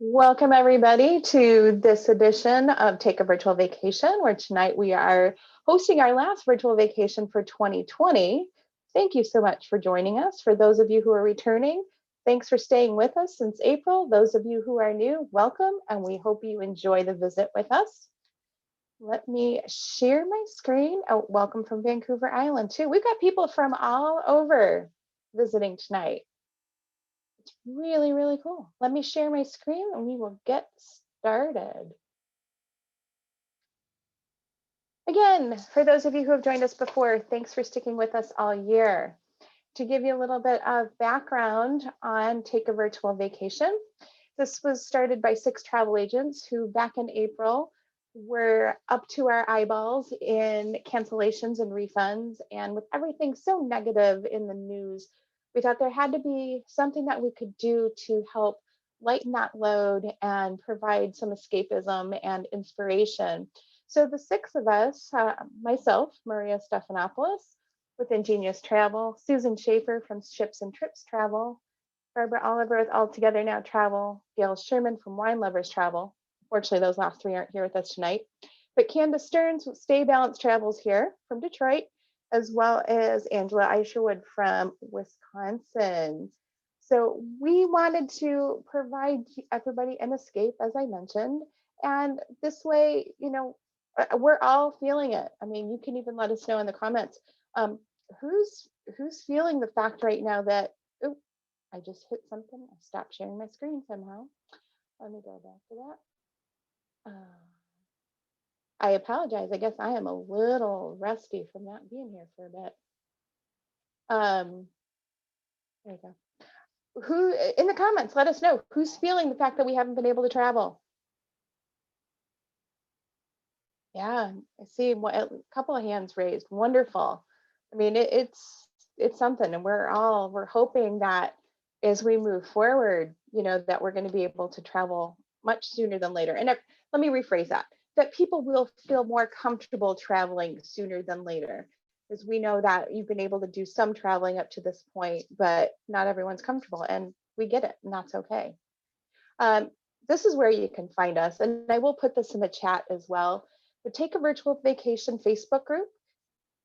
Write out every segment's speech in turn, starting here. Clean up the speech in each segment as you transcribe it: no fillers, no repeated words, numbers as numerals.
Welcome everybody to this edition of Take a Virtual Vacation, where tonight we are hosting our last virtual vacation for 2020. Thank you so much for joining us. For those of you who are returning, thanks for staying with us since April. Those of you who are new, welcome, and we hope you enjoy the visit with us. Let me share my screen. Oh, welcome from Vancouver Island too. We've got people from all over visiting tonight. It's really, really cool. Let me share my screen and we will get started. Again, for those of you who have joined us before, thanks for sticking with us all year. To give you a little bit of background on Take a Virtual Vacation, this was started by 6 travel agents who back in April were up to our eyeballs in cancellations and refunds. And with everything so negative in the news, we thought there had to be something that we could do to help lighten that load and provide some escapism and inspiration. So the 6 of us, myself, Maria Stephanopoulos with Ingenious Travel, Susan Schaefer from Ships and Trips Travel, Barbara Oliver with All Together Now Travel, Gail Sherman from Wine Lovers Travel. Unfortunately, those last 3 aren't here with us tonight. But Candace Stearns with Stay Balanced Travels here from Detroit, as well as Angela Isherwood from Wisconsin. So we wanted to provide everybody an escape, as I mentioned. And this way, we're all feeling it. I mean, you can even let us know in the comments. Who's feeling the fact right now that, oh, I just hit something. I stopped sharing my screen somehow. Let me go back to that. I apologize. I guess I am a little rusty from not being here for a bit. There you go. Who in the comments, let us know who's feeling the fact that we haven't been able to travel. Yeah, I see a couple of hands raised. Wonderful. I mean, it's something, and we're hoping that as we move forward, that we're going to be able to travel much sooner than later. And let me rephrase that people will feel more comfortable traveling sooner than later, because we know that you've been able to do some traveling up to this point, but not everyone's comfortable, and we get it, and that's okay. This is where you can find us, and I will put this in the chat as well. The Take a Virtual Vacation Facebook group.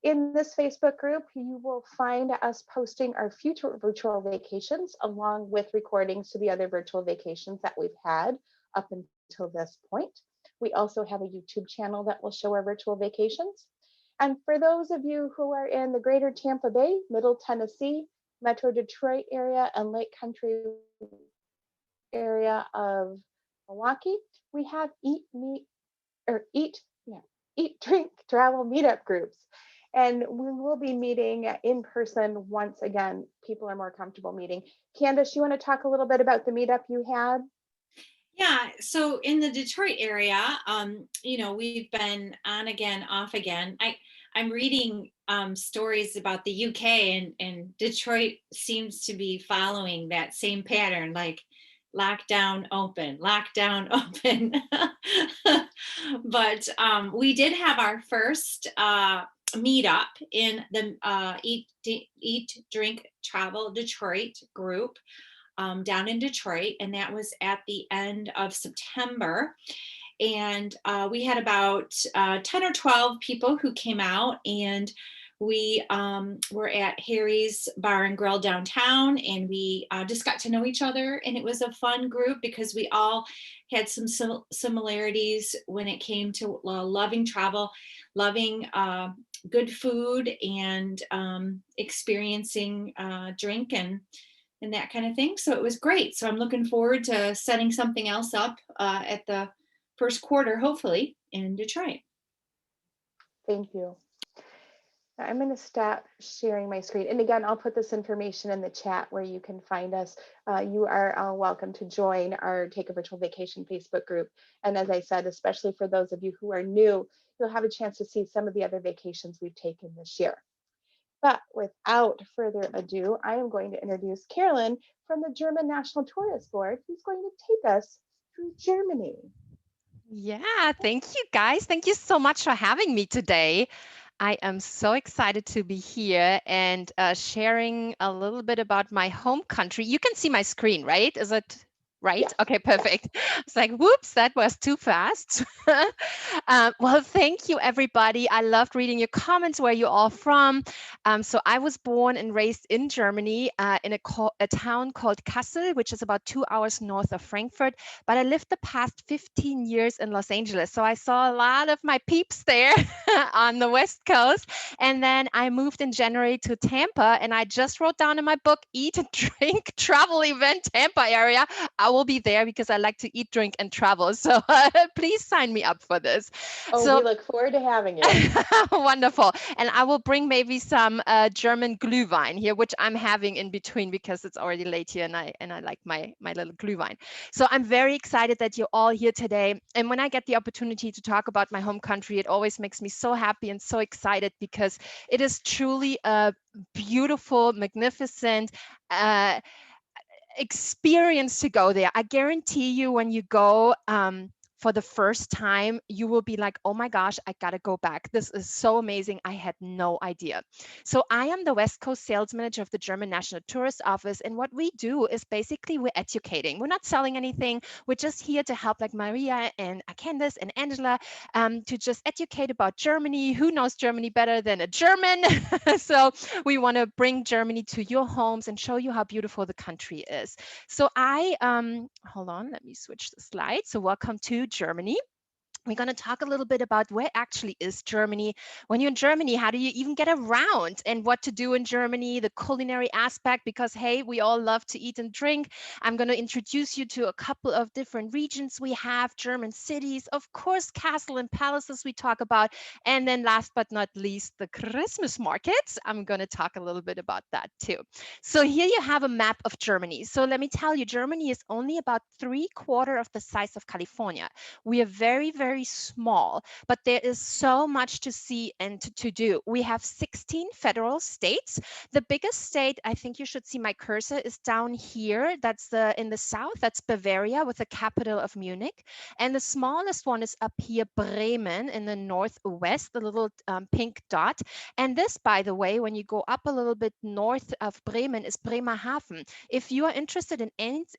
In this Facebook group, you will find us posting our future virtual vacations along with recordings to the other virtual vacations that we've had up until this point. We also have a YouTube channel that will show our virtual vacations. And for those of you who are in the greater Tampa Bay, Middle Tennessee, Metro Detroit area, and Lake Country area of Milwaukee, we have Eat, Drink, Travel meetup groups. And we will be meeting in person once again. People are more comfortable meeting. Candace, you want to talk a little bit about the meetup you had? Yeah, so in the Detroit area, we've been on again, off again. I'm reading stories about the UK, and Detroit seems to be following that same pattern, like lockdown, open, lockdown, open. But we did have our first meetup in the Eat, Drink, Travel Detroit group. Down in Detroit, and that was at the end of September. And we had about 10 or 12 people who came out, and we were at Harry's Bar and Grill downtown, and we just got to know each other, and it was a fun group because we all had some similarities when it came to loving travel, loving good food, and experiencing drink and that kind of thing. So it was great. So I'm looking forward to setting something else up at the first quarter, hopefully, in Detroit. Thank you. I'm going to stop sharing my screen. And again, I'll put this information in the chat where you can find us. You are all welcome to join our Take a Virtual Vacation Facebook group. And as I said, especially for those of you who are new, you'll have a chance to see some of the other vacations we've taken this year. But without further ado, I am going to introduce Carolyn from the German National Tourist Board, who's going to take us through Germany. Yeah, thank you guys. Thank you so much for having me today. I am so excited to be here and sharing a little bit about my home country. You can see my screen, right? Is it right? Yes. Okay, Yes. perfect. It's like, whoops, that was too fast. Well, thank you, everybody. I loved reading your comments, where you all from. So I was born and raised in Germany, in a town called Kassel, which is about 2 hours north of Frankfurt. But I lived the past 15 years in Los Angeles. So I saw a lot of my peeps there on the West Coast. And then I moved in January to Tampa, and I just wrote down in my book, Eat, Drink, Travel Event, Tampa area. I will be there because I like to eat, drink, and travel. So please sign me up for this. Oh, we So look forward to having you. wonderful. And I will bring maybe some German Glühwein here, which I'm having in between because it's already late here, and I like my little Glühwein. So I'm very excited that you're all here today. And when I get the opportunity to talk about my home country, it always makes me so happy and so excited, because it is truly a beautiful, magnificent experience to go there. I guarantee you, when you go for the first time, you will be like, oh my gosh, I gotta go back. This is so amazing. I had no idea. So I am the West Coast sales manager of the German National Tourist Office. And what we do is basically we're educating. We're not selling anything. We're just here to help, like Maria and Candace and Angela, to just educate about Germany. Who knows Germany better than a German? So we want to bring Germany to your homes and show you how beautiful the country is. So hold on, let me switch the slide. So welcome to Germany. We're going to talk a little bit about where actually is Germany. When you're in Germany, how do you even get around, and what to do in Germany, the culinary aspect, because hey, we all love to eat and drink. I'm going to introduce you to a couple of different regions we have, German cities, of course, castle and palaces we talk about. And then last but not least, the Christmas markets. I'm going to talk a little bit about that too. So here you have a map of Germany. So let me tell you, Germany is only about 3/4 of the size of California. We are very, very small, but there is so much to see and to do. We have 16 federal states. The biggest state, I think you should see my cursor, is down here. That's in the south. That's Bavaria, with the capital of Munich. And the smallest one is up here, Bremen, in the northwest, the little pink dot. And this, by the way, when you go up a little bit north of Bremen, is Bremerhaven. If you are interested in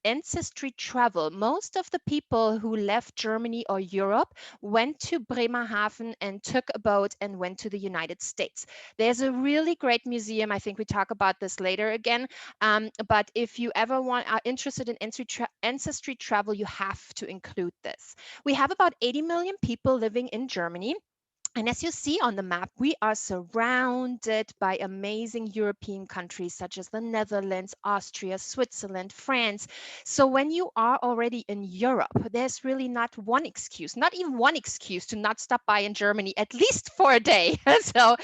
ancestry travel, most of the people who left Germany or Europe went to Bremerhaven and took a boat and went to the United States. There's a really great museum. I think we talk about this later again. But if you ever are interested in ancestry travel, you have to include this. We have about 80 million people living in Germany. And as you see on the map, we are surrounded by amazing European countries such as the Netherlands, Austria, Switzerland, France. So when you are already in Europe, there's really not one excuse, not even one excuse to not stop by in Germany, at least for a day. So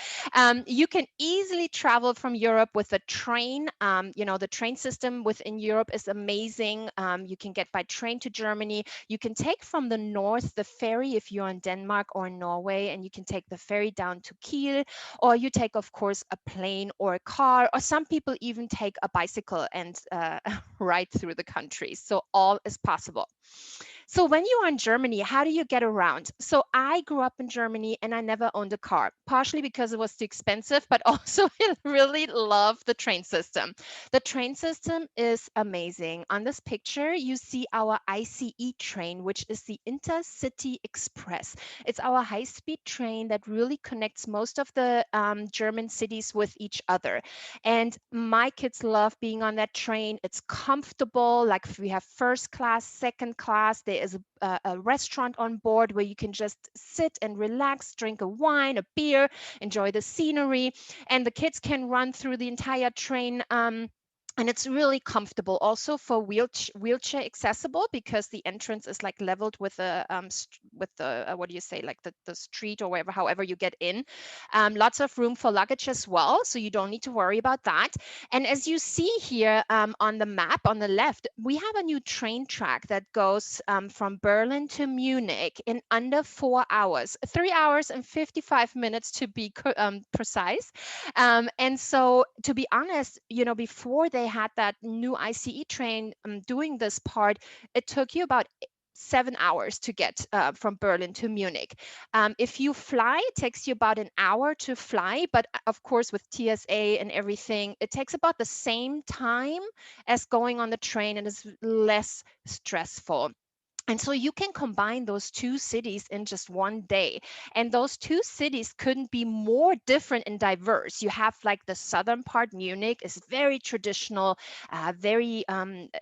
you can easily travel from Europe with a train. The train system within Europe is amazing. You can get by train to Germany. You can take from the north the ferry if you're in Denmark or Norway, and you can take the ferry down to Kiel, or you take, of course, a plane or a car, or some people even take a bicycle and ride through the country. So all is possible. So when you are in Germany, how do you get around? So I grew up in Germany and I never owned a car, partially because it was too expensive, but also I really love the train system. The train system is amazing. On this picture, you see our ICE train, which is the Intercity Express. It's our high-speed train that really connects most of the German cities with each other. And my kids love being on that train. It's comfortable. Like we have first class, second class. There is a restaurant on board where you can just sit and relax, drink a wine, a beer, enjoy the scenery. And the kids can run through the entire train. And it's really comfortable, also for wheelchair accessible, because the entrance is like leveled with the what do you say, like the street or wherever, however you get in. Lots of room for luggage as well, so you don't need to worry about that. And as you see here on the map on the left, we have a new train track that goes from Berlin to Munich in under 4 hours, 3 hours and 55 minutes to be precise. And so, to be honest, before they had that new ICE train doing this part, it took you about 7 hours to get from Berlin to Munich. If you fly, it takes you about an hour to fly, but of course, with TSA and everything, it takes about the same time as going on the train and is less stressful. And so you can combine those two cities in just one day. And those two cities couldn't be more different and diverse. You have like the southern part, Munich is very traditional, very,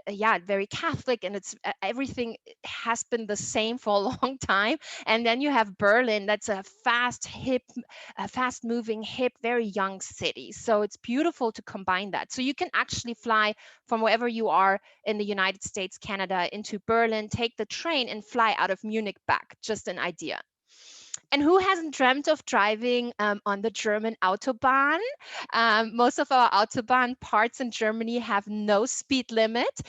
yeah, very Catholic, and it's everything has been the same for a long time. And then you have Berlin, that's a fast, hip, fast moving, hip, very young city. So it's beautiful to combine that. So you can actually fly from wherever you are in the United States, Canada, into Berlin, take the train and fly out of Munich back. Just an idea. And who hasn't dreamt of driving on the German Autobahn? Most of our Autobahn parts in Germany have no speed limit.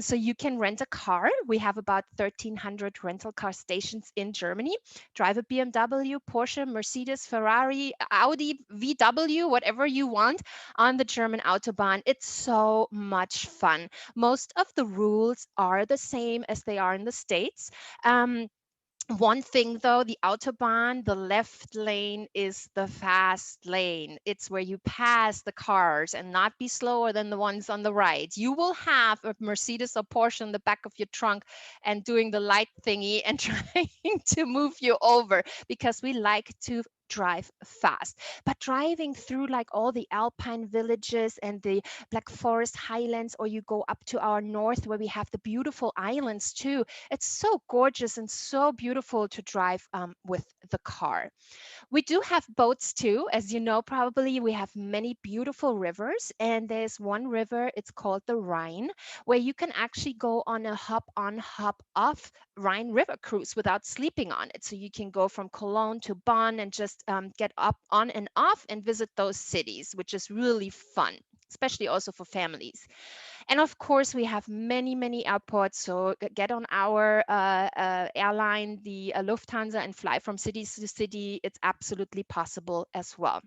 So you can rent a car. We have about 1,300 rental car stations in Germany. Drive a BMW, Porsche, Mercedes, Ferrari, Audi, VW, whatever you want on the German Autobahn. It's so much fun. Most of the rules are the same as they are in the States. One thing though, the Autobahn, the left lane is the fast lane. It's where you pass the cars and not be slower than the ones on the right. You will have a Mercedes or Porsche in the back of your trunk and doing the light thingy and trying to move you over, because we like to drive fast. But driving through like all the Alpine villages and the Black Forest highlands, or you go up to our north where we have the beautiful islands too, it's so gorgeous and so beautiful to drive with the car. We do have boats too. As you know, probably we have many beautiful rivers, and there's one river, it's called the Rhine, where you can actually go on a hop on, hop off Rhine River cruise without sleeping on it. So you can go from Cologne to Bonn and just get up on and off and visit those cities, which is really fun, especially also for families. And of course, we have many, many airports. So get on our airline, the Lufthansa, and fly from city to city. It's absolutely possible as well.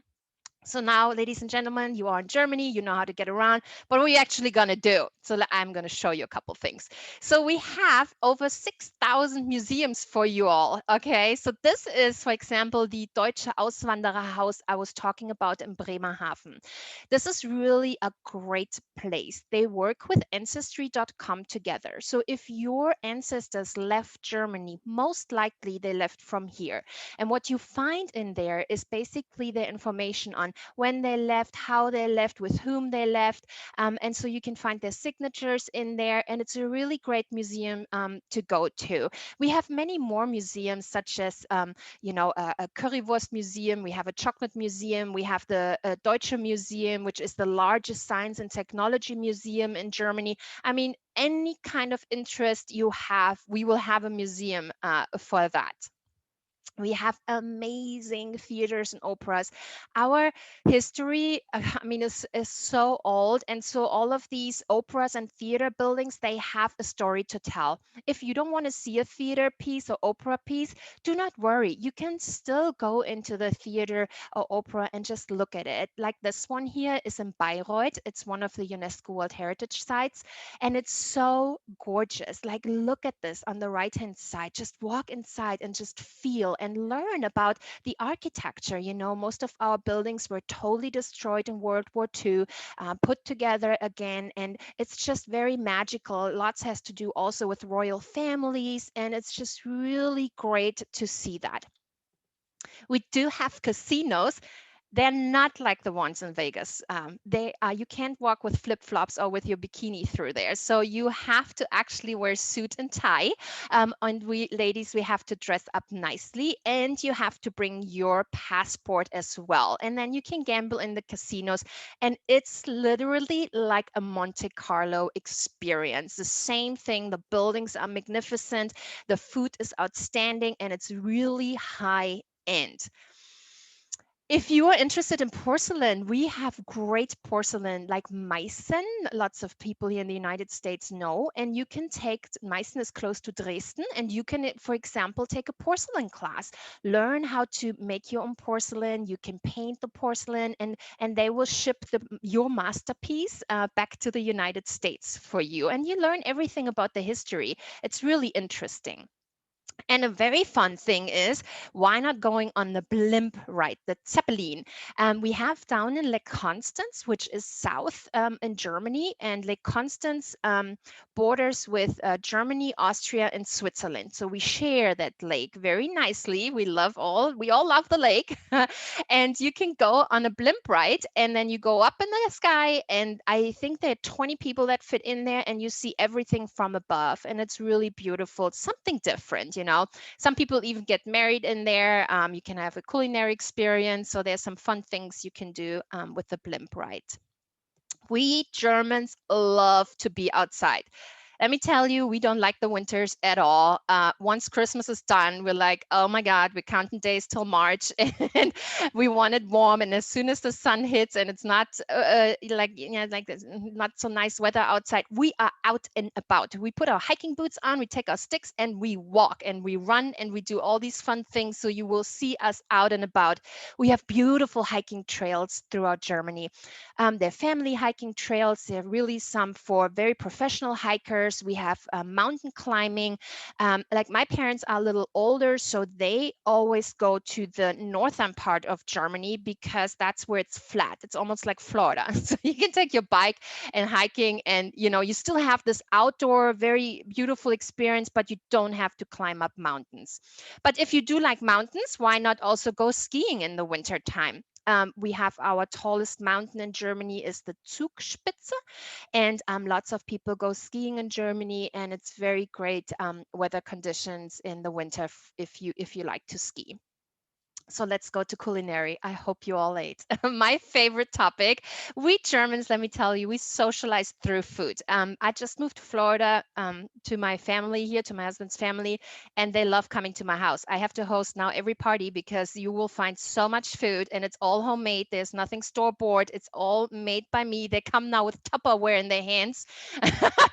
So now, ladies and gentlemen, you are in Germany, you know how to get around, but what are you actually going to do? So I'm going to show you a couple things. So we have over 6,000 museums for you all. Okay, so this is, for example, the Deutsche Auswandererhaus I was talking about in Bremerhaven. This is really a great place. They work with Ancestry.com together. So if your ancestors left Germany, most likely they left from here. And what you find in there is basically the information on when they left, how they left, with whom they left. And so you can find their signatures in there. And it's a really great museum to go to. We have many more museums, such as, a Currywurst museum. We have a chocolate museum. We have the Deutsche Museum, which is the largest science and technology museum in Germany. I mean, any kind of interest you have, we will have a museum for that. We have amazing theaters and operas. Our history, I mean, is so old. And so all of these operas and theater buildings, they have a story to tell. If you don't want to see a theater piece or opera piece, do not worry. You can still go into the theater or opera and just look at it. Like this one here is in Bayreuth. It's one of the UNESCO World Heritage Sites. And it's so gorgeous. Like, look at this on the right-hand side. Just walk inside and just feel and learn about the architecture. You know, most of our buildings were totally destroyed in World War II, put together again, and it's just very magical. Lots has to do also with royal families, and it's just really great to see that. We do have casinos. They're not like the ones in Vegas. You can't walk with flip-flops or with your bikini through there. So you have to actually wear suit and tie. And we ladies, we have to dress up nicely, and you have to bring your passport as well. And then you can gamble in the casinos. And it's literally like a Monte Carlo experience. The same thing. The buildings are magnificent. The food is outstanding, and it's really high end. If you are interested in porcelain, we have great porcelain like Meissen. Lots of people here in the United States know, and you can take Meissen is close to Dresden, and you can, for example, take a porcelain class, learn how to make your own porcelain. You can paint the porcelain, and they will ship your masterpiece back to the United States for you, and you learn everything about the history. It's really interesting. And a very fun thing is, why not going on the blimp ride, the Zeppelin? We have down in Lake Constance, which is south in Germany, and Lake Constance borders with Germany, Austria, and Switzerland. So we share that lake very nicely. We all love the lake, and you can go on a blimp ride, and then you go up in the sky, and I think there are 20 people that fit in there, and you see everything from above, and it's really beautiful. It's something different, you know. Some people even get married in there. You can have a culinary experience, so there's some fun things you can do with the blimp ride. We Germans love to be outside. Let me tell you, we don't like the winters at all. Once Christmas is done, we're like, oh my God, we're counting days till March, and we want it warm. And as soon as the sun hits and it's not not so nice weather outside, we are out and about. We put our hiking boots on, we take our sticks, and we walk and we run and we do all these fun things. So you will see us out and about. We have beautiful hiking trails throughout Germany. They're family hiking trails. There are really some for very professional hikers. We have mountain climbing. Like my parents are a little older, so they always go to the northern part of Germany because that's where it's flat. It's almost like Florida. So you can take your bike and hiking, and you still have this outdoor, very beautiful experience, but you don't have to climb up mountains. But if you do like mountains, why not also go skiing in the winter time? We have our tallest mountain in Germany is the Zugspitze, and lots of people go skiing in Germany, and it's very great weather conditions in the winter if you like to ski. So let's go to culinary. I hope you all ate. My favorite topic. We Germans, let me tell you, we socialize through food. I just moved to Florida to my family here, to my husband's family, and they love coming to my house. I have to host now every party because you will find so much food, and it's all homemade. There's nothing store-bought. It's all made by me. They come now with Tupperware in their hands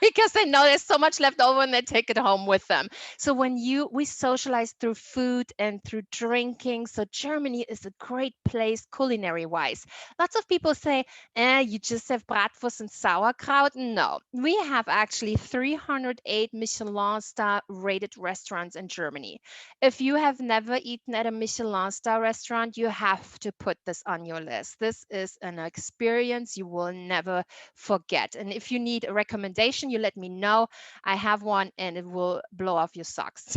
because they know there's so much left over and they take it home with them. So we socialize through food and through drinking. So Germany is a great place culinary wise. Lots of people say, you just have bratwurst and sauerkraut. No, we have actually 308 Michelin star rated restaurants in Germany. If you have never eaten at a Michelin star restaurant, you have to put this on your list. This is an experience you will never forget. And if you need a recommendation, you let me know. I have one and it will blow off your socks.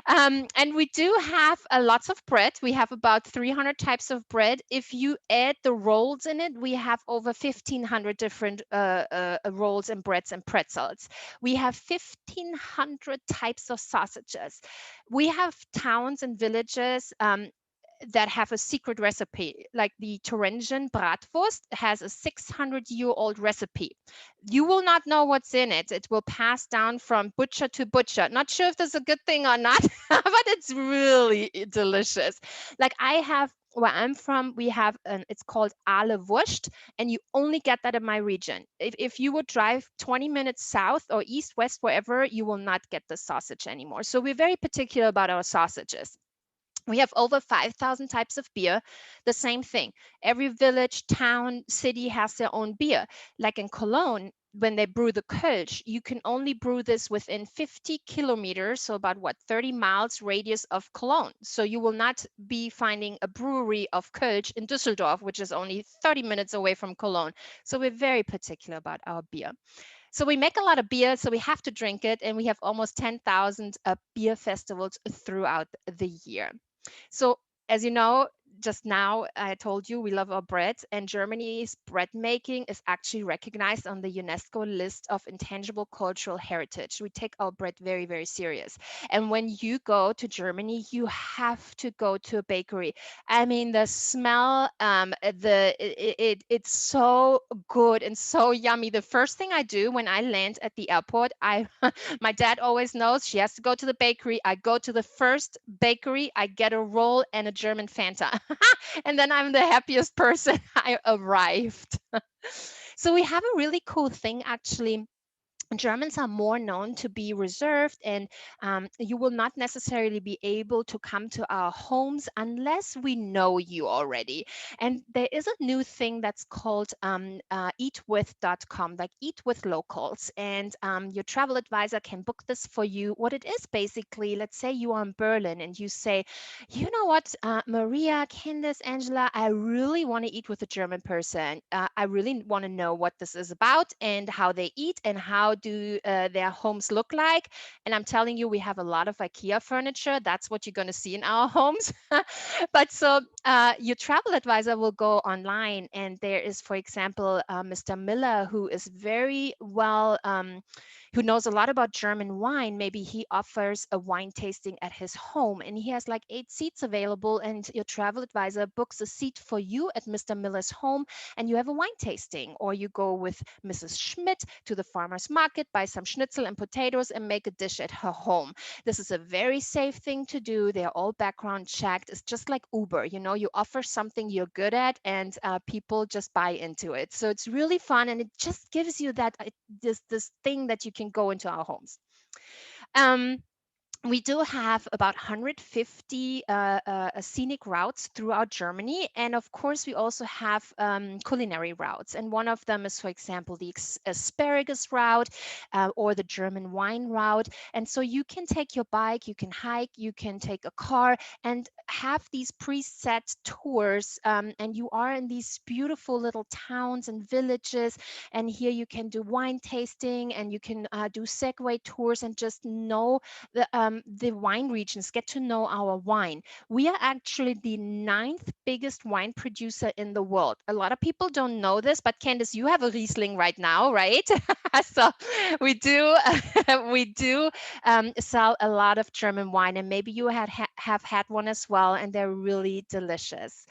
And we do have lots of bread. We have about 300 types of bread. If you add the rolls in it, we have over 1,500 different rolls and breads and pretzels. We have 1,500 types of sausages. We have towns and villages that have a secret recipe, like the Thuringian bratwurst has a 600-year-old recipe. You will not know what's in it. It will pass down from butcher to butcher. Not sure if that's a good thing or not, but it's really delicious. Like where I'm from, we have it's called Aale Wurst, and you only get that in my region. If you would drive 20 minutes south or east, west, wherever, you will not get the sausage anymore. So we're very particular about our sausages. We have over 5,000 types of beer. The same thing. Every village, town, city has their own beer. Like in Cologne, when they brew the Kölsch, you can only brew this within 50 kilometers, so about 30 miles radius of Cologne. So you will not be finding a brewery of Kölsch in Düsseldorf, which is only 30 minutes away from Cologne. So we're very particular about our beer. So we make a lot of beer, so we have to drink it, and we have almost 10,000 beer festivals throughout the year. So as you know, just now I told you we love our bread, and Germany's bread making is actually recognized on the UNESCO list of intangible cultural heritage. We take our bread very, very serious. And when you go to Germany, you have to go to a bakery. I mean, the smell, it's so good and so yummy. The first thing I do when I land at the airport, my dad always knows she has to go to the bakery. I go to the first bakery, I get a roll and a German Fanta. And then I'm the happiest person. I arrived. So we have a really cool thing actually. Germans are more known to be reserved, and you will not necessarily be able to come to our homes unless we know you already. And there is a new thing that's called eatwith.com, like Eat with Locals. And your travel advisor can book this for you. What it is basically, let's say you are in Berlin and you say, you know what, Maria, Candice, Angela, I really want to eat with a German person. I really want to know what this is about and how they eat and how do their homes look like. And I'm telling you, we have a lot of IKEA furniture. That's what you're going to see in our homes. But so your travel advisor will go online, and there is, for example, Mr. Miller, who is very well, who knows a lot about German wine. Maybe he offers a wine tasting at his home, and he has like 8 seats available, and your travel advisor books a seat for you at Mr. Miller's home, and you have a wine tasting. Or you go with Mrs. Schmidt to the farmer's market, buy some schnitzel and potatoes, and make a dish at her home. This is a very safe thing to do. They're all background checked. It's just like Uber. You know, you offer something you're good at, and people just buy into it. So it's really fun, and it just gives you that this thing that you can go into our homes. Um, we do have about 150 scenic routes throughout Germany. And of course, we also have culinary routes. And one of them is, for example, the asparagus route or the German wine route. And so you can take your bike, you can hike, you can take a car and have these preset tours. And you are in these beautiful little towns and villages. And here you can do wine tasting, and you can do Segway tours and just know the wine regions, get to know our wine. We are actually the 9th biggest wine producer in the world. A lot of people don't know this, but Candice, you have a Riesling right now, right? So we do we do sell a lot of German wine, and maybe you have had one as well, and they're really delicious.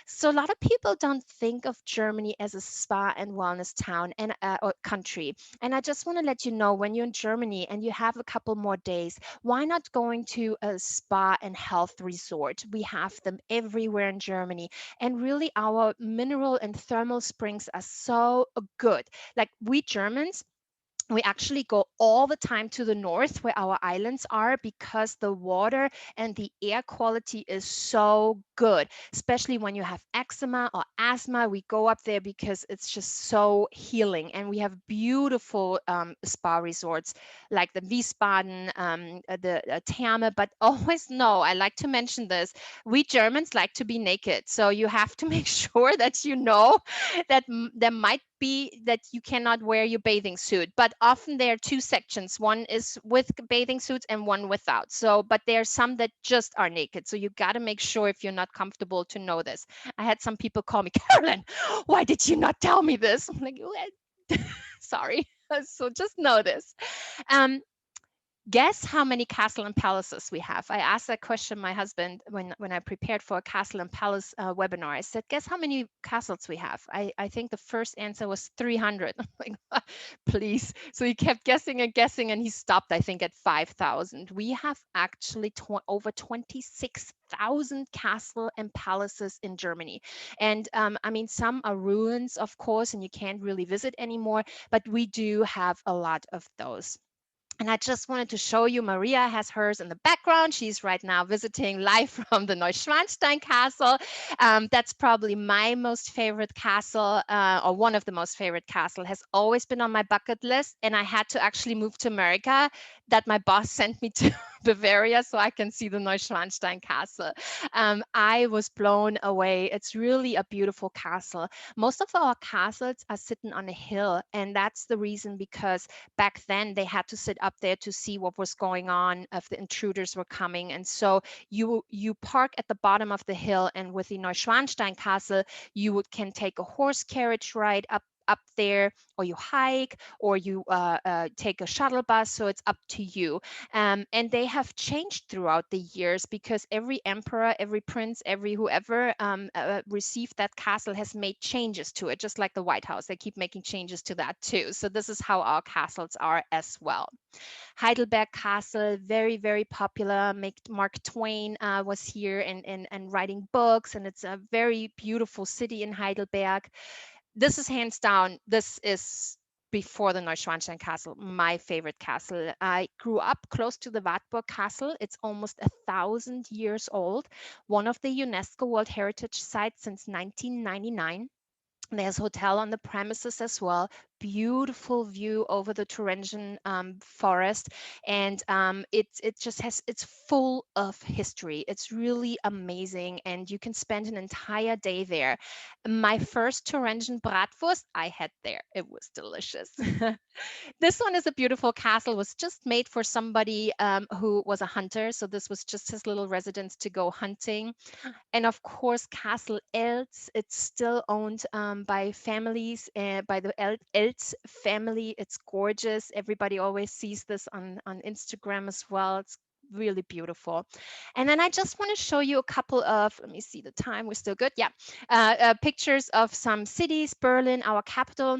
So a lot of people don't think of Germany as a spa and wellness town and or country. And I just want to let you know, when you're in Germany and you have a couple more days, why not going to a spa and health resort? We have them everywhere in Germany. And really, our mineral and thermal springs are so good. Like, we Germans, we actually go all the time to the north where our islands are, because the water and the air quality is so good, especially when you have eczema or asthma. We go up there because it's just so healing. And we have beautiful spa resorts like the Wiesbaden, the Therme. But always know, I like to mention this, we Germans like to be naked. So you have to make sure that you know that there might be that you cannot wear your bathing suit, but often there are 2 sections. One is with bathing suits and one without. So, but there are some that just are naked. So you got to make sure, if you're not comfortable, to know this. I had some people call me, Carolyn, why did you not tell me this? I'm like, sorry. So just know this. Um, Guess how many castle and palaces we have. I asked that question my husband when I prepared for a castle and palace webinar. I said, guess how many castles we have. I think the first answer was 300. I'm like, please. So he kept guessing and guessing, and he stopped, I think, at 5,000. We have actually over 26,000 castle and palaces in Germany. And I mean, some are ruins, of course, and you can't really visit anymore, but we do have a lot of those. And I just wanted to show you, Maria has hers in the background. She's right now visiting live from the Neuschwanstein Castle. That's probably my most favorite castle, or one of the most favorite castle. Has always been on my bucket list. And I had to actually move to America, that my boss sent me to Bavaria so I can see the Neuschwanstein Castle. I was blown away. It's really a beautiful castle. Most of our castles are sitting on a hill, and that's the reason, because back then they had to sit up there to see what was going on, if the intruders were coming. And so you park at the bottom of the hill, and with the Neuschwanstein Castle, you can take a horse carriage ride up there, or you hike, or you take a shuttle bus. So it's up to you. And they have changed throughout the years because every emperor, every prince, every whoever received that castle has made changes to it, just like the White House. They keep making changes to that too. So this is how our castles are as well. Heidelberg Castle, very, very popular. Mark Twain was here and writing books, and it's a very beautiful city in Heidelberg. This is hands down, this is before the Neuschwanstein Castle, my favorite castle. I grew up close to the Wartburg Castle. It's almost 1,000 years old, one of the UNESCO World Heritage Sites since 1999. There's a hotel on the premises as well. Beautiful view over the Thuringian forest, and it just has, it's full of history. It's really amazing, and you can spend an entire day there. My first Thuringian bratwurst I had there. It was delicious. This one is a beautiful castle. Was just made for somebody who was a hunter, so this was just his little residence to go hunting. And of course, Castle Eltz, it's still owned by families, by the Eltz family. It's gorgeous. Everybody always sees this on Instagram as well. It's really beautiful. And then I just want to show you a couple of, let me see the time, we're still good. Yeah, pictures of some cities. Berlin, our capital.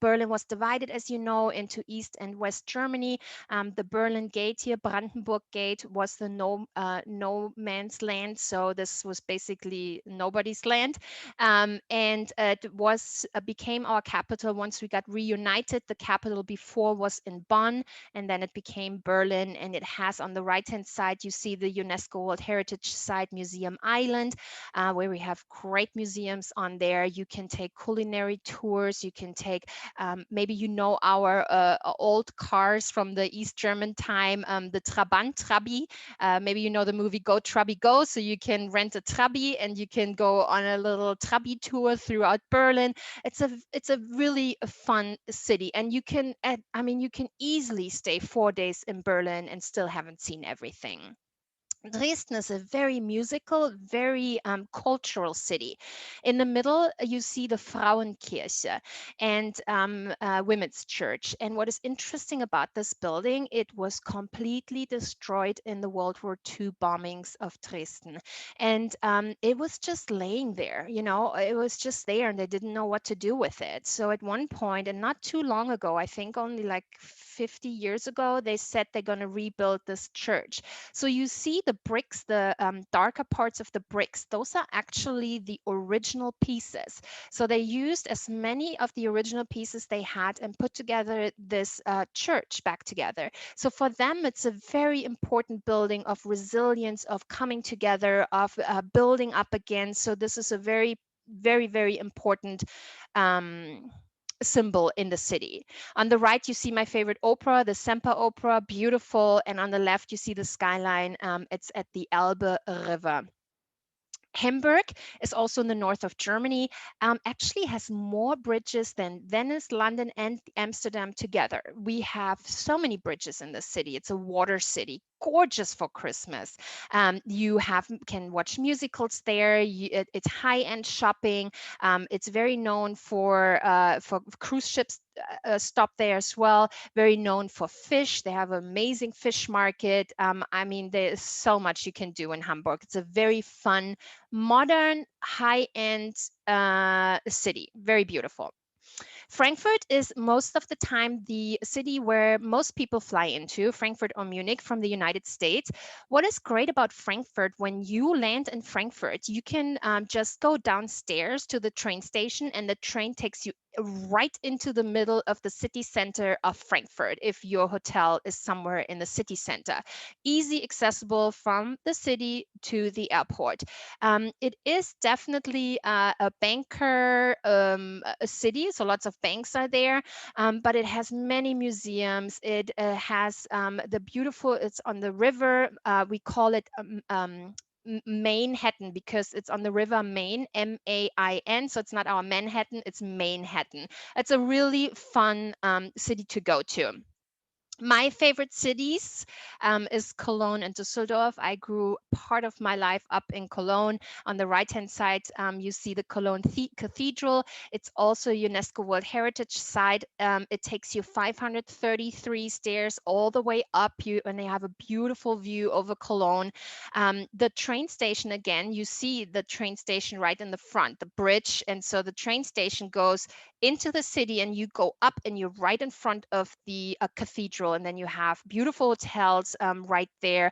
Berlin was divided, as you know, into East and West Germany. The Berlin Gate here, Brandenburg Gate, was the no man's land. So this was basically nobody's land. And it was became our capital once we got reunited. The capital before was in Bonn, and then it became Berlin. And it has on the right-hand side, you see the UNESCO World Heritage Site, Museum Island, where we have great museums on there. You can take culinary tours. You can take, maybe you know our old cars from the East German time, the Trabant, Trabi. Maybe you know the movie Go Trabi Go, so you can rent a Trabi and you can go on a little Trabi tour throughout Berlin. It's a really fun city, and you can, I mean, you can easily stay 4 days in Berlin and still haven't seen everything. Dresden is a very musical, very cultural city. In the middle, you see the Frauenkirche and Women's Church. And what is interesting about this building, it was completely destroyed in the World War II bombings of Dresden. And it was just laying there, you know, it was just there and they didn't know what to do with it. So at one point, and not too long ago, I think only like 50 years ago, they said they're going to rebuild this church. So you see the bricks, the darker parts of the bricks, those are actually the original pieces. So they used as many of the original pieces they had and put together this church back together. So for them, it's a very important building of resilience, of coming together, of building up again. So this is a very, very, very important symbol in the city. On the right, you see my favorite opera, the Semper Opera, beautiful. And on the left, you see the skyline. It's at the Elbe River. Hamburg is also in the north of Germany, actually has more bridges than Venice, London, and Amsterdam together. We have so many bridges in the city. It's a water city, gorgeous for Christmas. You can watch musicals there. It's high-end shopping. It's very known for cruise ships stop there as well. Very known for fish. They have an amazing fish market. I mean, there's so much you can do in Hamburg. It's a very fun, modern, high-end city. Very beautiful. Frankfurt is most of the time the city where most people fly into, Frankfurt or Munich from the United States. What is great about Frankfurt, when you land in Frankfurt, you can just go downstairs to the train station and the train takes you right into the middle of the city center of Frankfurt if your hotel is somewhere in the city center. Easy accessible from the city to the airport. It is definitely a banker a city, so lots of banks are there, but it has many museums. It has the beautiful, it's on the river, we call it Manhattan because it's on the river Main, M-A-I-N. So it's not our Manhattan, it's Manhattan. It's a really fun city to go to. My favorite cities is Cologne and Düsseldorf. I grew part of my life up in Cologne. On the right-hand side, you see the Cologne Cathedral. It's also UNESCO World Heritage Site. It takes you 533 stairs all the way up, and they have a beautiful view over Cologne. The train station, again, you see the train station right in the front, the bridge. And so the train station goes into the city and you go up and you're right in front of the cathedral, and then you have beautiful hotels right there,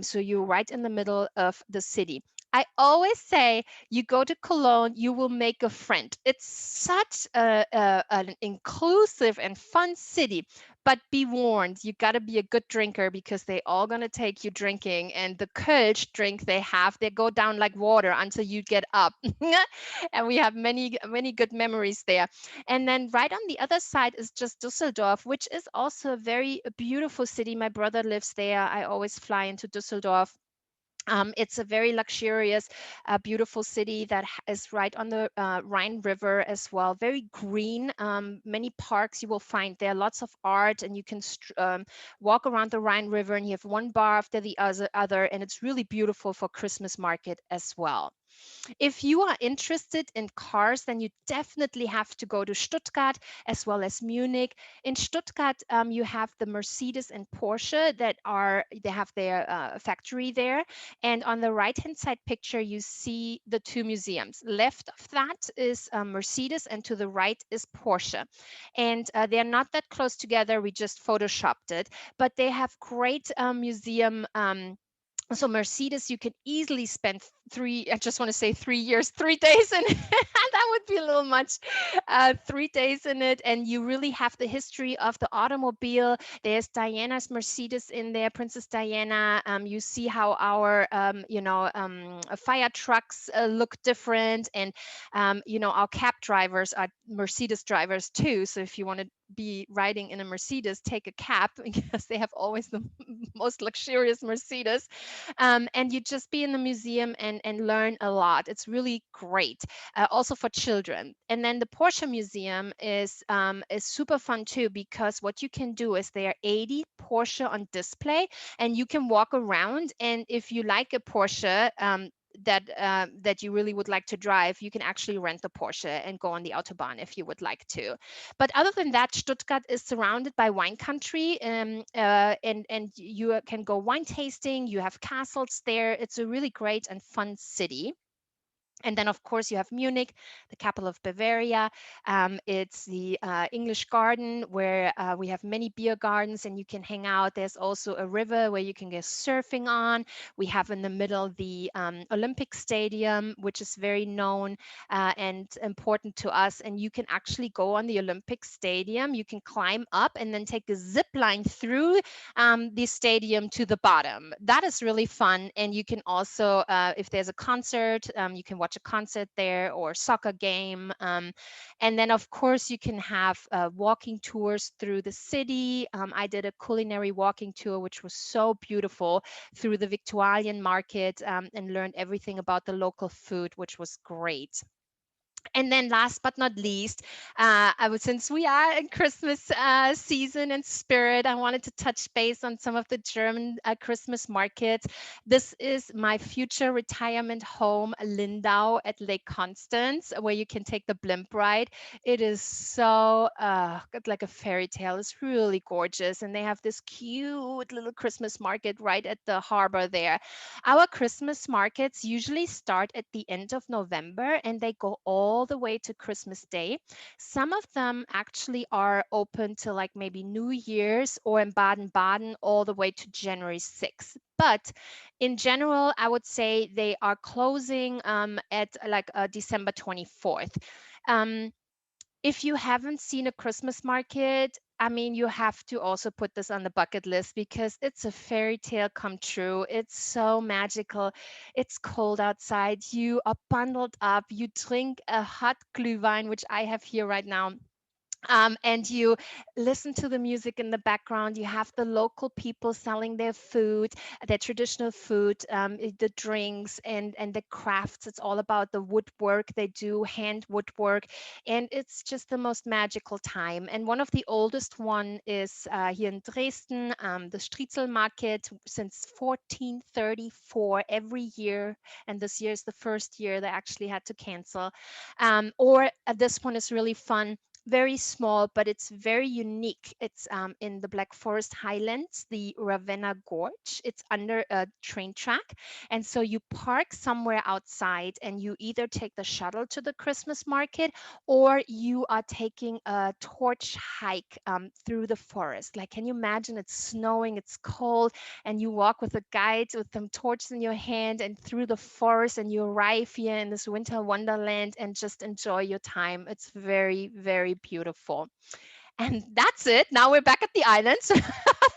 so you're right in the middle of the city. I always say you go to Cologne, you will make a friend. It's such an inclusive and fun city, but be warned, you got to be a good drinker because they all going to take you drinking, and the Kölsch drink they have, they go down like water until you get up. And we have many good memories there. And then right on the other side is just Düsseldorf, which is also a very beautiful city. My brother lives there. I always fly into Düsseldorf. It's a very luxurious, beautiful city that is right on the Rhine River as well. Very green, many parks you will find there, lots of art, and you can walk around the Rhine River, and you have one bar after the other, and it's really beautiful for Christmas market as well. If you are interested in cars, then you definitely have to go to Stuttgart as well as Munich. In Stuttgart, you have the Mercedes and Porsche they have their factory there. And on the right-hand side picture, you see the two museums. Left of that is Mercedes, and to the right is Porsche. And they're not that close together. We just photoshopped it, but they have great museum. So Mercedes, you can easily spend I just want to say 3 years, 3 days in it. That would be a little much. 3 days in it, and you really have the history of the automobile. There's Diana's Mercedes in there, Princess Diana. You see how our, fire trucks look different, and our cab drivers are Mercedes drivers too. So if you want to be riding in a Mercedes, take a cab because they have always the most luxurious Mercedes. And you just be in the museum and learn a lot. It's really great, also for children. And then the Porsche Museum is super fun too, because what you can do is there are 80 Porsche on display, and you can walk around. And if you like a Porsche, that you really would like to drive, you can actually rent the Porsche and go on the Autobahn if you would like to. But other than that, Stuttgart is surrounded by wine country, and you can go wine tasting. You have castles there. It's a really great and fun city. And then, of course, you have Munich, the capital of Bavaria. It's the English Garden, where we have many beer gardens and you can hang out. There's also a river where you can go surfing on. We have in the middle the Olympic Stadium, which is very known and important to us. And you can actually go on the Olympic Stadium. You can climb up and then take a zip line through the stadium to the bottom. That is really fun. And you can also, if there's a concert, you can watch a concert there, or soccer game. And then, of course, you can have walking tours through the city. I did a culinary walking tour, which was so beautiful, through the Victualian market, and learned everything about the local food, which was great. And then last but not least, since we are in Christmas season and spirit, I wanted to touch base on some of the German Christmas markets. This is my future retirement home, Lindau at Lake Constance, where you can take the blimp ride. It is so like a fairy tale. It's really gorgeous. And they have this cute little Christmas market right at the harbor there. Our Christmas markets usually start at the end of November and they go all the way to Christmas Day. Some of them actually are open to like maybe New Year's, or in Baden-Baden all the way to January 6th. But in general, I would say they are closing at like December 24th. Um, if you haven't seen a Christmas market, I mean, you have to also put this on the bucket list because it's a fairy tale come true. It's so magical. It's cold outside. You are bundled up. You drink a hot Glühwein, which I have here right now. And you listen to the music in the background. You have the local people selling their food, their traditional food, the drinks and the crafts. It's all about the woodwork. They do hand woodwork, and it's just the most magical time. And one of the oldest one is here in Dresden, the Striezel Market, since 1434 every year. And this year is the first year they actually had to cancel. Or this one is really fun, very small, but it's very unique. It's in the Black Forest Highlands, the Ravenna Gorge. It's under a train track. And so you park somewhere outside and you either take the shuttle to the Christmas market or you are taking a torch hike through the forest. Like, can you imagine? It's snowing, it's cold, and you walk with a guide with some torches in your hand and through the forest, and you arrive here in this winter wonderland and just enjoy your time. It's very, very beautiful. And that's it. Now we're back at the islands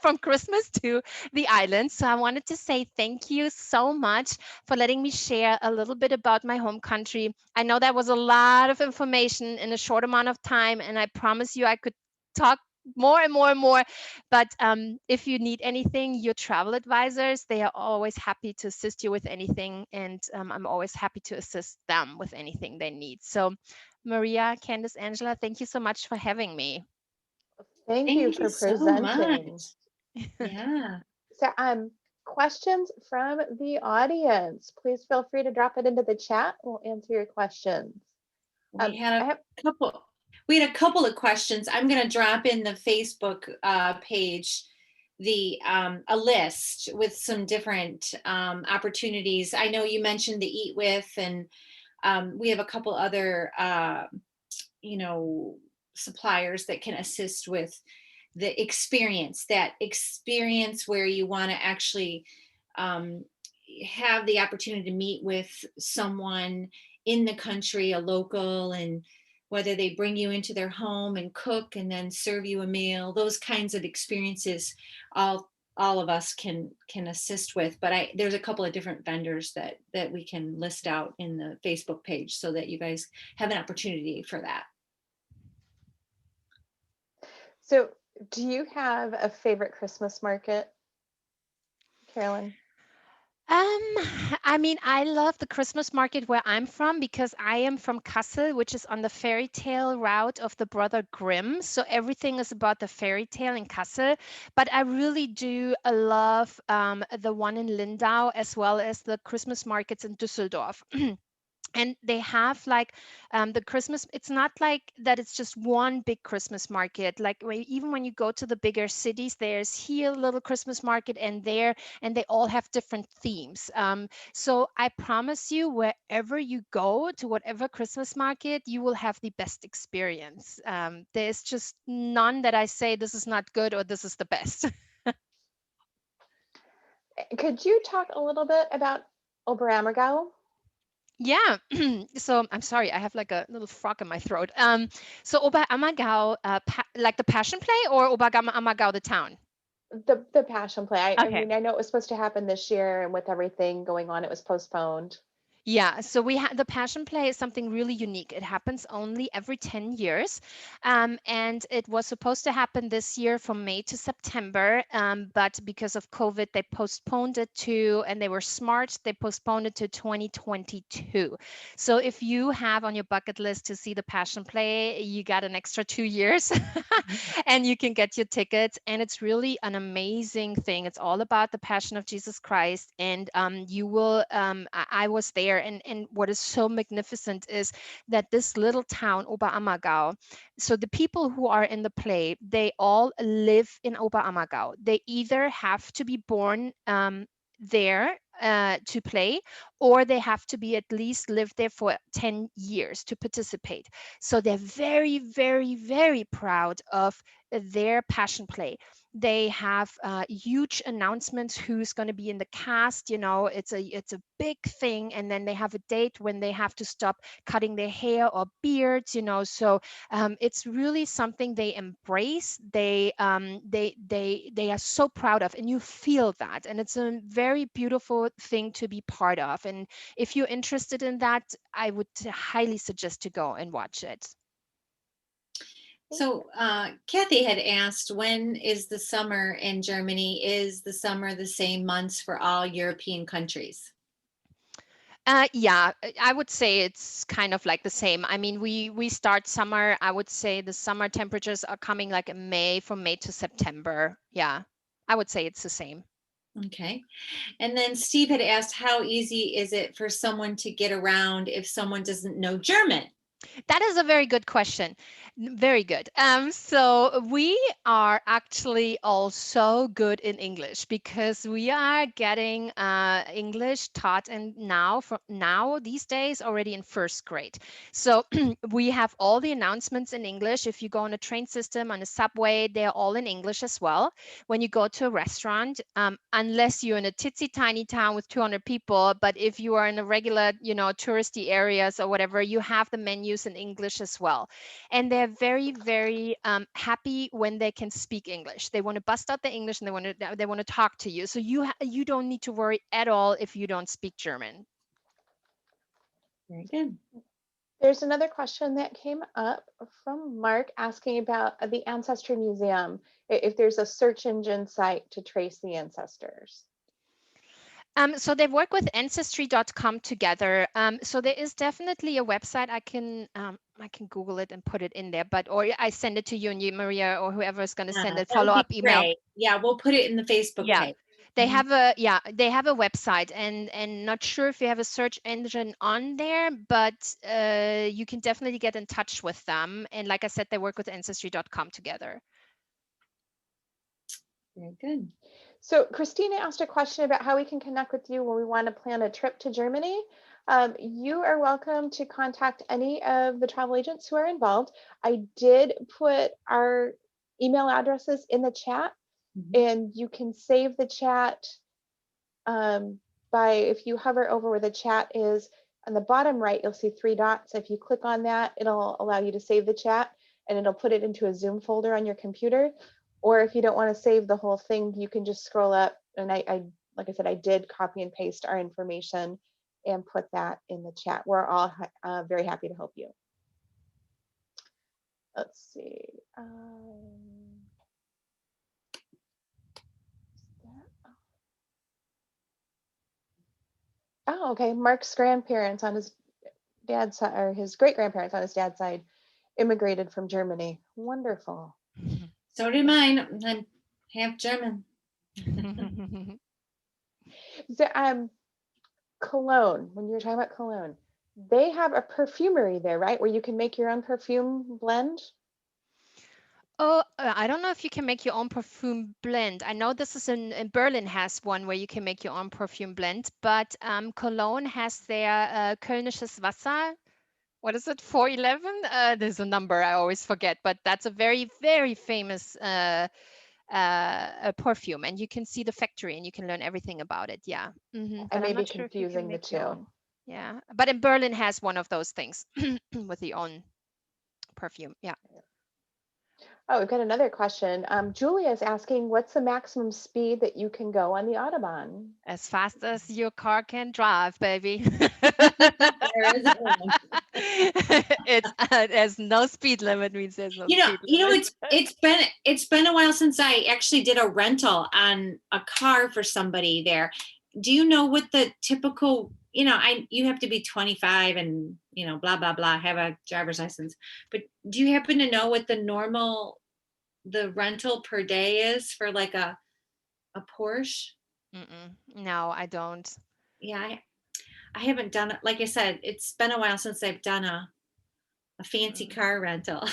from Christmas to the islands. So I wanted to say thank you so much for letting me share a little bit about my home country. I know that was a lot of information in a short amount of time, and I promise you I could talk more and more and more. But if you need anything, your travel advisors, they are always happy to assist you with anything. And I'm always happy to assist them with anything they need. So Maria, Candice, Angela, thank you so much for having me. Thank you Thank you for so much. presenting. Yeah. So, questions from the audience. Please feel free to drop it into the chat. We'll answer your questions. We I had have a couple of questions. I'm going to drop in the Facebook page a list with some different opportunities. I know you mentioned the Eat With, and we have a couple other suppliers that can assist with the experience, that experience where you want to actually have the opportunity to meet with someone in the country, a local, and whether they bring you into their home and cook and then serve you a meal, those kinds of experiences, all of us can assist with. But there's a couple of different vendors that we can list out in the Facebook page so that you guys have an opportunity for that. So, do you have a favorite Christmas market, Carolyn? I mean, I love the Christmas market where I'm from because I am from Kassel, which is on the fairy tale route of the Brother Grimm. So everything is about the fairy tale in Kassel. But I really do love the one in Lindau as well as the Christmas markets in Düsseldorf. And they have like the Christmas, it's not like that it's just one big Christmas market. Like even when you go to the bigger cities, there's here a little Christmas market and there, and they all have different themes. So I promise you, wherever you go to whatever Christmas market, you will have the best experience. There's just none that I say this is not good or this is the best. Could you talk a little bit about Oberammergau? Yeah, so I'm sorry, I have like a little frog in my throat. So Oberammergau, like the Passion Play, or Oberammergau, the town? The Passion Play. I Okay. mean, I know it was supposed to happen this year, and with everything going on, it was postponed. Yeah, so we had the Passion Play is something really unique. It happens only every 10 years. And it was supposed to happen this year from May to September. But because of COVID, they postponed it and they were smart, they postponed it to 2022. So if you have on your bucket list to see the Passion Play, you got an extra 2 years and you can get your tickets. And it's really an amazing thing. It's all about the Passion of Jesus Christ. And you will, I was there. And what is so magnificent is that this little town, Oberammergau, so the people who are in the play, they all live in Oberammergau. They either have to be born there to play, or they have to be at least lived there for 10 years to participate. So they're very, very, very proud of their Passion Play. They have huge announcements who's going to be in the cast. It's a big thing, and then they have a date when they have to stop cutting their hair or beards. So it's really something they embrace. They are so proud of, and you feel that, and it's a very beautiful thing to be part of. And if you're interested in that, I would highly suggest to go and watch it. So Kathy had asked, when is the summer in Germany? Is the summer the same months for all European countries? Yeah, I would say it's kind of like the same. I mean, we start summer. I would say the summer temperatures are coming like in May, from May to September. Yeah, I would say it's the same. Okay. And then Steve had asked, how easy is it for someone to get around if someone doesn't know German? That is a very good question. Very good. So we are actually all so good in English because we are getting English taught and now these days already in first grade. So we have all the announcements in English. If you go on a train system, on a subway, they're all in English as well. When you go to a restaurant, unless you're in a titsy tiny town with 200 people, but if you are in a regular, touristy areas or whatever, you have the menus in English as well. And they're very, very happy when they can speak English. They want to bust out the English and they want to talk to you. So you don't need to worry at all if you don't speak German. Very good. There's another question that came up from Mark asking about the Ancestry Museum, if there's a search engine site to trace the ancestors. So they work with ancestry.com together. So there is definitely a website. I can Google it and put it in there, or I send it to you and you, Maria, or whoever is going to send it, That would follow-up be email. great. Yeah, we'll put it in the Facebook Yeah. page. They have a website, and not sure if you have a search engine on there, but you can definitely get in touch with them. And like I said, they work with ancestry.com together. Very good. So Christina asked a question about how we can connect with you when we want to plan a trip to Germany. You are welcome to contact any of the travel agents who are involved. I did put our email addresses in the chat, and you can save the chat by, if you hover over where the chat is on the bottom right, you'll see 3 dots. If you click on that, it'll allow you to save the chat, and it'll put it into a Zoom folder on your computer. Or if you don't want to save the whole thing, you can just scroll up. And I like I said, I did copy and paste our information and put that in the chat. We're all very happy to help you. Let's see. Oh, okay. Mark's grandparents on his dad's side, or his great grandparents on his dad's side, immigrated from Germany. Wonderful. So did mine. I'm half German. So, Cologne, when you were talking about Cologne, they have a perfumery there, right? Where you can make your own perfume blend. Oh, I don't know if you can make your own perfume blend. I know this is in Berlin has one where you can make your own perfume blend, but Cologne has their Kölnisches Wasser. What is it? 411? There's a number I always forget, but that's a very, very famous a perfume, and you can see the factory and you can learn everything about it. Yeah. I But may I'm be not sure if you can confusing the make your two. own. Yeah. But in Berlin has one of those things with the own perfume. Yeah. Oh, we've got another question. Julia is asking, what's the maximum speed that you can go on the Autobahn? As fast as your car can drive, baby. There isn't one. There's no speed limit, means there's no speed limit. It's been a while since I actually did a rental on a car for somebody there. Do you know what the typical, you have to be 25 and, blah, blah, blah, have a driver's license. But do you happen to know what the rental per day is for like a Porsche? No, I don't. Yeah, I haven't done it. Like I said, it's been a while since I've done a fancy car rental.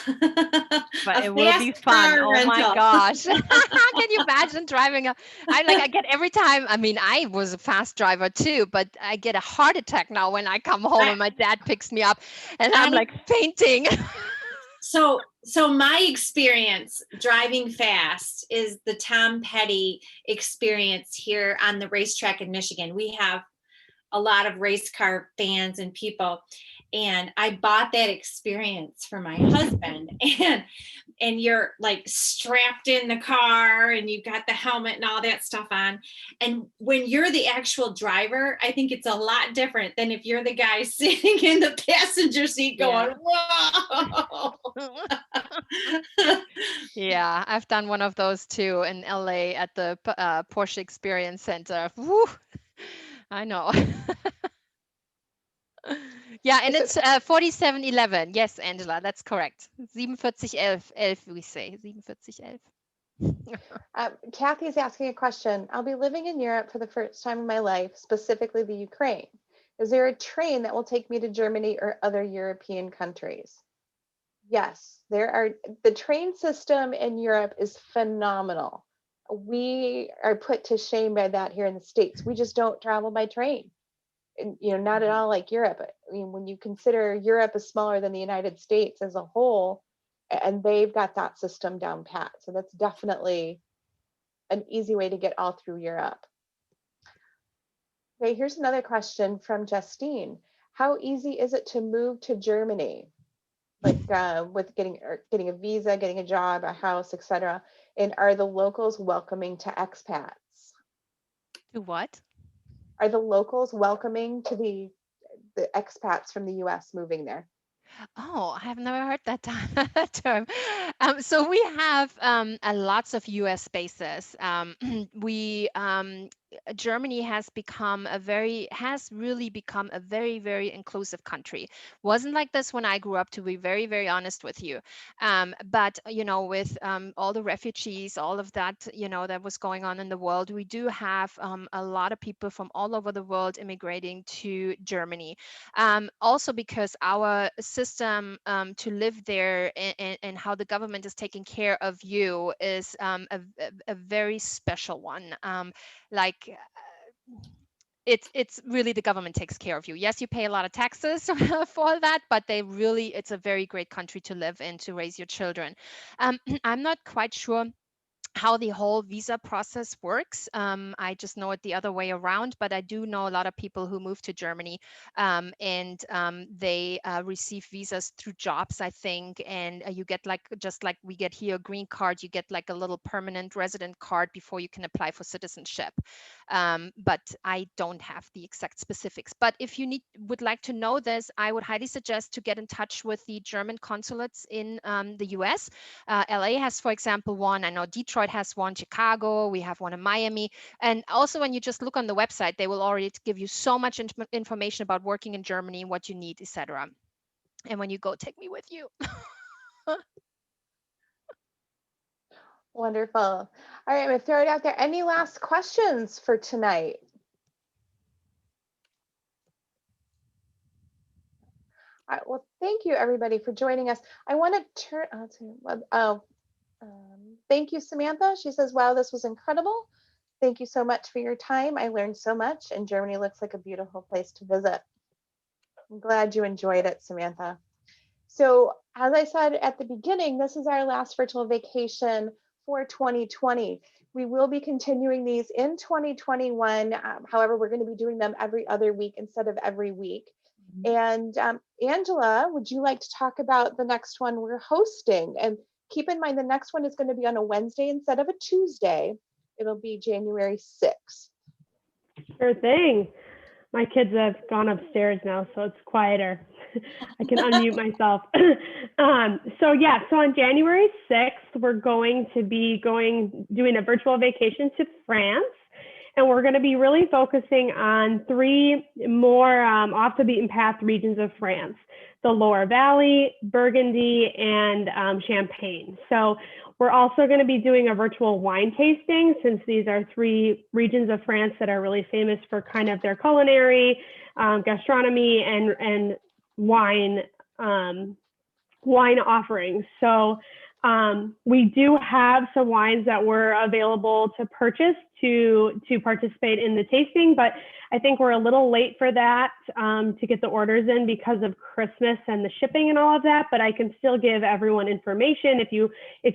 But it will be fun. Oh my gosh. Can you imagine driving I get every time, I mean, I was a fast driver too, but I get a heart attack now when I come home and my dad picks me up and I'm like fainting. So my experience driving fast is the Tom Petty experience here on the racetrack in Michigan. We have a lot of race car fans and people. And I bought that experience for my husband. And you're like strapped in the car and you've got the helmet and all that stuff on. And when you're the actual driver, I think it's a lot different than if you're the guy sitting in the passenger seat going, whoa. Yeah, I've done one of those too in LA at the Porsche Experience Center. Woo, I know. Yeah, and So it's 4711. Yes, Angela, that's correct. 4711, we say. 4711. Kathy's asking a question. I'll be living in Europe for the first time in my life, specifically the Ukraine. Is there a train that will take me to Germany or other European countries? Yes, there are. The train system in Europe is phenomenal. We are put to shame by that here in the States. We just don't travel by train. And, not at all like Europe. I mean, when you consider Europe is smaller than the United States as a whole, and they've got that system down pat. So that's definitely an easy way to get all through Europe. Okay, here's another question from Justine. How easy is it to move to Germany? Like with getting a visa, getting a job, a house, etc. And are the locals welcoming to expats? To what? Are the locals welcoming to the expats from the US moving there? Oh, I have never heard that term. So we have lots of US bases. Germany has really become a very, very inclusive country. Wasn't like this when I grew up, to be very, very honest with you. But with all the refugees, all of that, that was going on in the world, we do have a lot of people from all over the world immigrating to Germany. Also because our system to live there and how the government is taking care of you is a very special one. It's really the government takes care of you. Yes, you pay a lot of taxes for that, but it's a very great country to live in, to raise your children. I'm not quite sure how the whole visa process works. I just know it the other way around, but I do know a lot of people who move to Germany and they receive visas through jobs, I think. And you get just like we get here a green card, you get like a little permanent resident card before you can apply for citizenship. But I don't have the exact specifics. But if you would like to know this, I would highly suggest to get in touch with the German consulates in the US. LA has, for example, one. I know Detroit has one, Chicago, we have one in Miami. And also when you just look on the website, they will already give you so much information about working in Germany, what you need, etc. And when you go, take me with you. Wonderful. All right, I'm gonna throw it out there. Any last questions for tonight? All right, well, thank you everybody for joining us. I want to turn, thank you, Samantha. She says, wow, this was incredible. Thank you so much for your time. I learned so much, and Germany looks like a beautiful place to visit. I'm glad you enjoyed it, Samantha. So as I said at the beginning, this is our last virtual vacation for 2020. We will be continuing these in 2021. However, we're going to be doing them every other week instead of every week. And Angela, would you like to talk about the next one we're hosting? And keep in mind, the next one is going to be on a Wednesday instead of a Tuesday. It'll be January 6th. Sure thing. My kids have gone upstairs now, so it's quieter. I can unmute myself. So on January 6th, we're going to be doing a virtual vacation to France. And we're going to be really focusing on 3 more off the beaten path regions of France: the Loire Valley, Burgundy, and Champagne. So we're also going to be doing a virtual wine tasting, since these are 3 regions of France that are really famous for kind of their culinary, gastronomy, and wine offerings. So we do have some wines that were available to purchase to participate in the tasting, but I think we're a little late for that to get the orders in because of Christmas and the shipping and all of that. But I can still give everyone information. If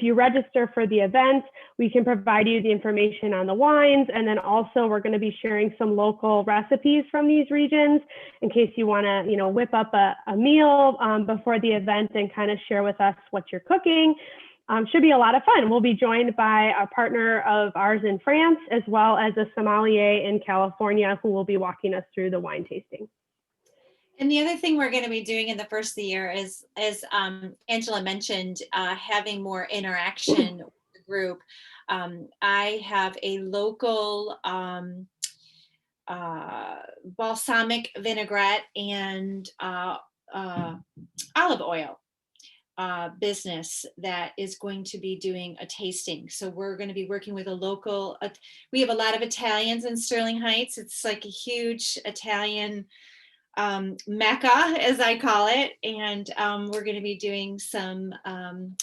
you register for the event, we can provide you the information on the wines, and then also we're going to be sharing some local recipes from these regions in case you want to, whip up a meal before the event and kind of share with us what you're cooking. Should be a lot of fun. We'll be joined by a partner of ours in France, as well as a sommelier in California who will be walking us through the wine tasting. And the other thing we're going to be doing in the first of the year is, as Angela mentioned, having more interaction with the group. I have a local balsamic vinaigrette and olive oil business that is going to be doing a tasting. So we're going to be working with a local, we have a lot of Italians in Sterling Heights. It's like a huge Italian Mecca, as I call it. And we're going to be doing some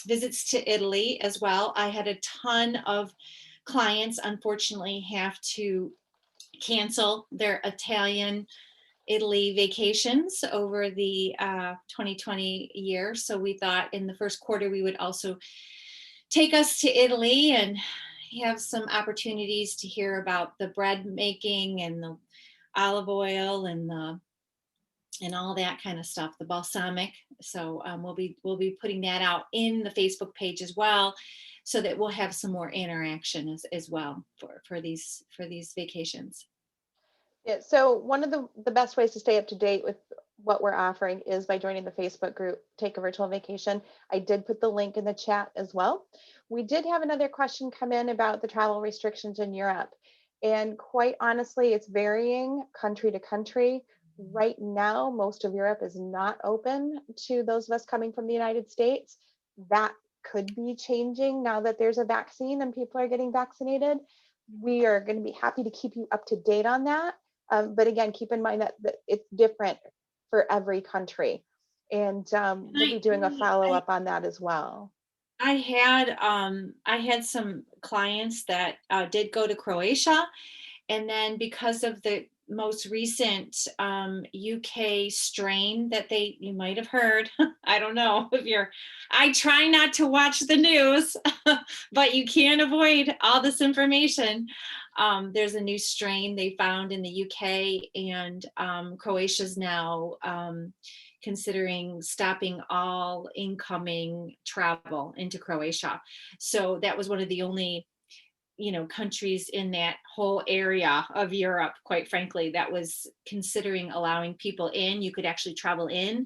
visits to Italy as well. I had a ton of clients, unfortunately, have to cancel their Italy vacations over the 2020 year. So we thought in the first quarter, we would also take us to Italy and have some opportunities to hear about the bread making and the olive oil and all that kind of stuff, the balsamic. So we'll be putting that out in the Facebook page as well, so that we'll have some more interaction as well for these vacations. Yeah, so one of the best ways to stay up to date with what we're offering is by joining the Facebook group, Take a Virtual Vacation. I did put the link in the chat as well. We did have another question come in about the travel restrictions in Europe. And quite honestly, it's varying country to country. Right now, most of Europe is not open to those of us coming from the United States. That could be changing now that there's a vaccine and people are getting vaccinated. We are going to be happy to keep you up to date on that. But again, keep in mind that it's different for every country. And we'll be doing a follow-up on that as well. I had some clients that did go to Croatia, and then because of the most recent UK strain that you might have heard, I don't know if I try not to watch the news, but you can't avoid all this information. There's a new strain they found in the UK, and Croatia's now considering stopping all incoming travel into Croatia. So that was one of the only countries in that whole area of Europe, quite frankly, that was considering allowing people in. You could actually travel in,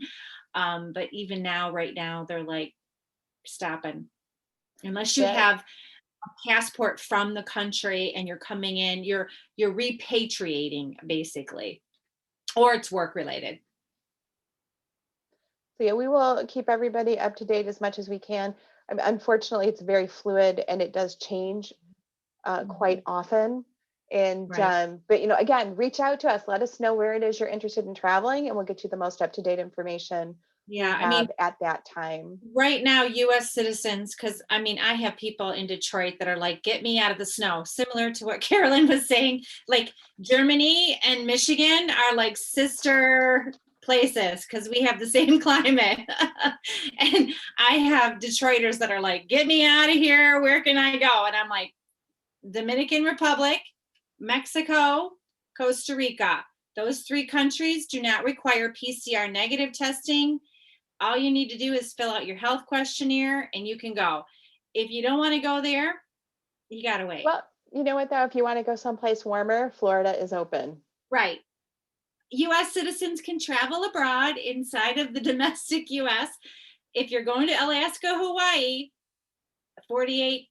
but even now, right now, they're like stopping. Unless you have a passport from the country and you're coming in, you're repatriating basically, or it's work related. So yeah, we will keep everybody up to date as much as we can. Unfortunately, it's very fluid and it does change quite often. And Right. but again, reach out to us, let us know where it is you're interested in traveling, and we'll get you the most up-to-date information at that time. Right now, US citizens, because I have people in Detroit that are like, get me out of the snow, similar to what Carolyn was saying. Like Germany and Michigan are like sister places because we have the same climate. And I have Detroiters that are like, get me out of here, where can I go? And I'm like, Dominican Republic, Mexico, Costa Rica. Those 3 countries do not require PCR negative testing. All you need to do is fill out your health questionnaire and you can go. If you don't want to go there, you got to wait. Well, you know what though, if you want to go someplace warmer, Florida is open. Right. US citizens can travel abroad inside of the domestic US. If you're going to Alaska, Hawaii, 48,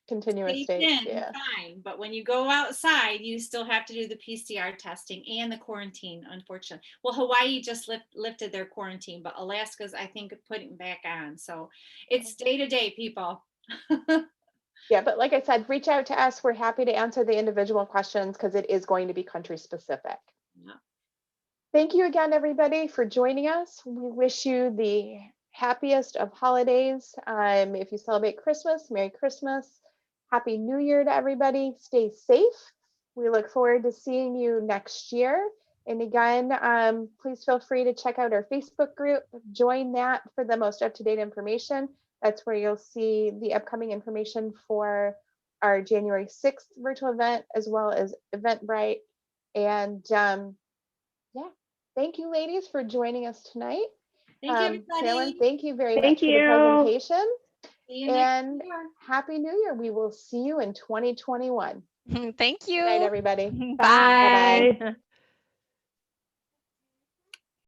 continuous states, fine. But when you go outside, you still have to do the PCR testing and the quarantine, unfortunately. Well, Hawaii just lifted their quarantine, but Alaska's, I think, putting back on. So it's day to day, people. Yeah, but like I said, reach out to us. We're happy to answer the individual questions because it is going to be country specific. Yeah. Thank you again, everybody, for joining us. We wish you the happiest of holidays. If you celebrate Christmas, Merry Christmas. Happy New Year to everybody. Stay safe. We look forward to seeing you next year. And again, please feel free to check out our Facebook group. Join that for the most up-to-date information. That's where you'll see the upcoming information for our January 6th virtual event, as well as Eventbrite. And yeah, thank you, ladies, for joining us tonight. Thank you, everybody. Carolyn, thank you very Thank much for you. the presentation. See you next And year. Happy New Year. We will see you in 2021. Thank Good night, you. everybody. Bye. Bye.